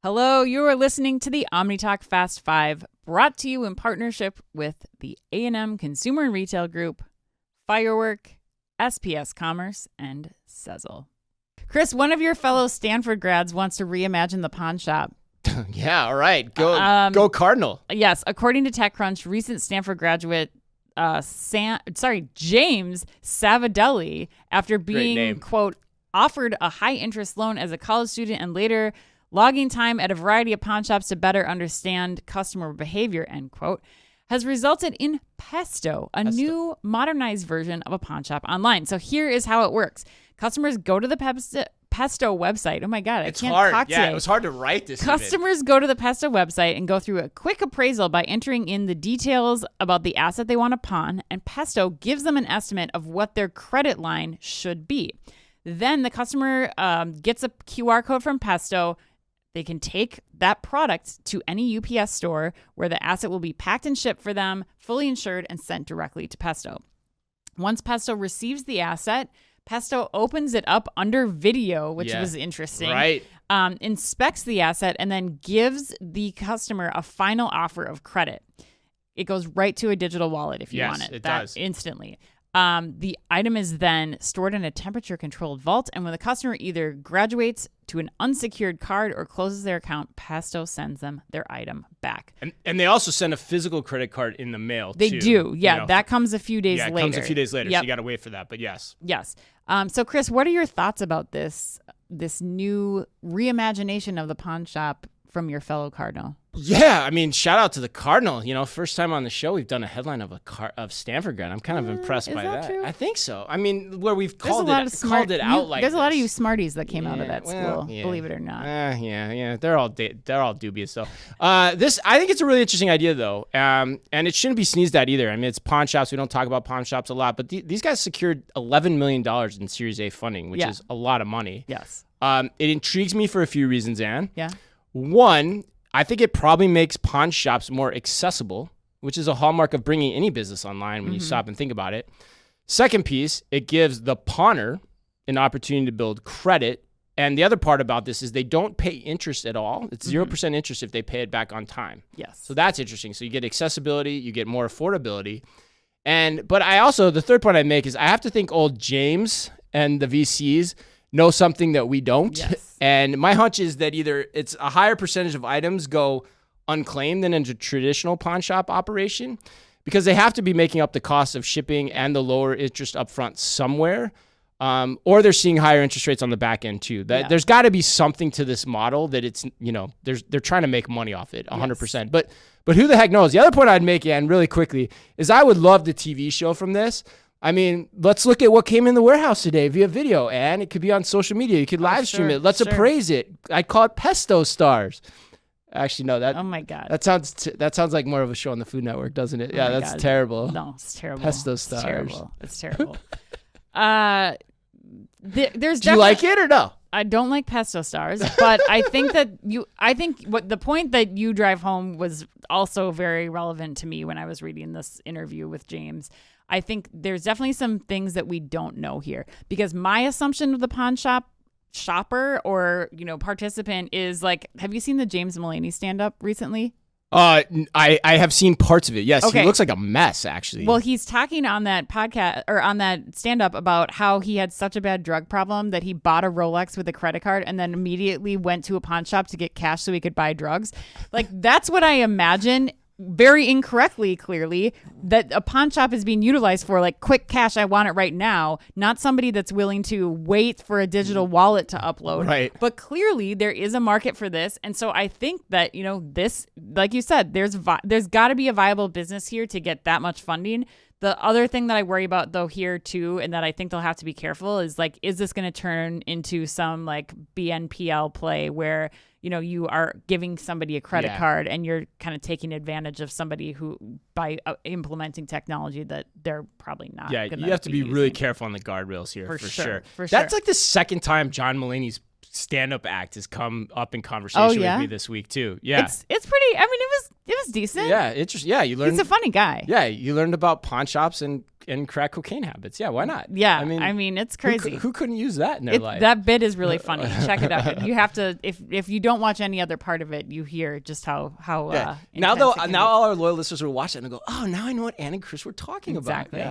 Hello, you are listening to the OmniTalk Fast 5, brought to you in partnership with the A&M Consumer and Retail Group, Firework, SPS Commerce, and Sezzle. Chris, one of your fellow Stanford grads wants to reimagine the pawn shop. Yeah, all right. Go Cardinal. Yes, according to TechCrunch, recent Stanford graduate James Savadelli, after being, quote, offered a high-interest loan as a college student and later logging time at a variety of pawn shops to better understand customer behavior, end quote, has resulted in Pesto, a new modernized version of a pawn shop online. So here is how it works. Customers go to the Pesto website. Oh my God, it's I can't hard. talk today. Yeah, it was hard to write this. Customers go to the Pesto website and go through a quick appraisal by entering in the details about the asset they want to pawn, and Pesto gives them an estimate of what their credit line should be. Then the customer gets a QR code from Pesto. They can take that product to any UPS store where the asset will be packed and shipped for them, fully insured, and sent directly to Pesto. Once Pesto receives the asset, Pesto opens it up under video, which was interesting. Right. Inspects the asset and then gives the customer a final offer of credit. It goes right to a digital wallet if you want it. It does. Instantly. The item is then stored in a temperature-controlled vault, and when the customer either graduates to an unsecured card or closes their account, Pesto sends them their item back. And they also send a physical credit card in the mail, They too. do. Yeah, that comes a few days later. Yeah, it comes a few days later, Yep. so you got to wait for that, but yes. Yes. So, Chris, what are your thoughts about this new reimagination of the pawn shop from your fellow Cardinal? Yeah, I mean, shout out to the Cardinal. You know, first time on the show, we've done a headline of of Stanford grad. I'm kind of impressed by that. True? I think so. I mean, where we've There's called it out like there's this. a lot of you smarties that came out of that school, believe it or not. Yeah. They're all dubious though. I think it's a really interesting idea though, and it shouldn't be sneezed at either. I mean, it's pawn shops. We don't talk about pawn shops a lot, but these guys secured $11 million in Series A funding, which is a lot of money. Yes. It intrigues me for a few reasons, Anne. Yeah. One, I think it probably makes pawn shops more accessible, which is a hallmark of bringing any business online when you stop and think about it. Second piece, it gives the pawner an opportunity to build credit. And the other part about this is they don't pay interest at all. It's 0% interest if they pay it back on time. Yes. So that's interesting. So you get accessibility, you get more affordability. But the third point I make is I have to think old James and the VCs know something that we don't. Yes. And my hunch is that either it's a higher percentage of items go unclaimed than in a traditional pawn shop operation because they have to be making up the cost of shipping and the lower interest upfront somewhere. Or they're seeing higher interest rates on the back end too. There's got to be something to this model that it's, they're trying to make money off it 100%. Yes. But who the heck knows? The other point I'd make, Ann, really quickly, is I would love the TV show from this. I mean, let's look at what came in the warehouse today via video, and it could be on social media. You could live stream it. Let's appraise it. I'd call it Pesto Stars. Actually, no, that. Oh my God. That sounds like more of a show on the Food Network, doesn't it? Yeah, that's terrible. No, it's terrible. Pesto Stars. It's terrible. There's. Do you like it or no? I don't like Pesto Stars, but I think what the point that you drive home was also very relevant to me when I was reading this interview with James. I think there's definitely some things that we don't know here because my assumption of the pawn shopper or, participant is like, have you seen the James Mullany stand up recently? I have seen parts of it. Yes. Okay. He looks like a mess actually. Well, he's talking on that podcast or on that stand up about how he had such a bad drug problem that he bought a Rolex with a credit card and then immediately went to a pawn shop to get cash so he could buy drugs. Like that's what I imagine. Very incorrectly, clearly, that a pawn shop is being utilized for like quick cash. I want it right now, not somebody that's willing to wait for a digital wallet to upload. Right. But clearly there is a market for this. And so I think that, this, like you said, there's got to be a viable business here to get that much funding. The other thing that I worry about though here too, and that I think they'll have to be careful is like, is this going to turn into some like BNPL play where, you are giving somebody a credit card and you're kind of taking advantage of somebody who by implementing technology that they're probably not. Yeah, you have to be really careful on the guardrails here for sure. That's like the second time John Mulaney's stand-up act has come up in conversation with me this week too. Yeah, it's pretty. I mean, it was decent. Yeah, interesting. Yeah, you learned. He's a funny guy. Yeah, you learned about pawn shops and and crack cocaine habits. Yeah, why not? Yeah, I mean it's crazy. Who couldn't use that in their life? That bit is really funny. Check it out. You have to, if you don't watch any other part of it, you hear just how now all our loyal listeners will watch it and go, oh, now I know what Ann and Chris were talking about. Exactly. Yeah.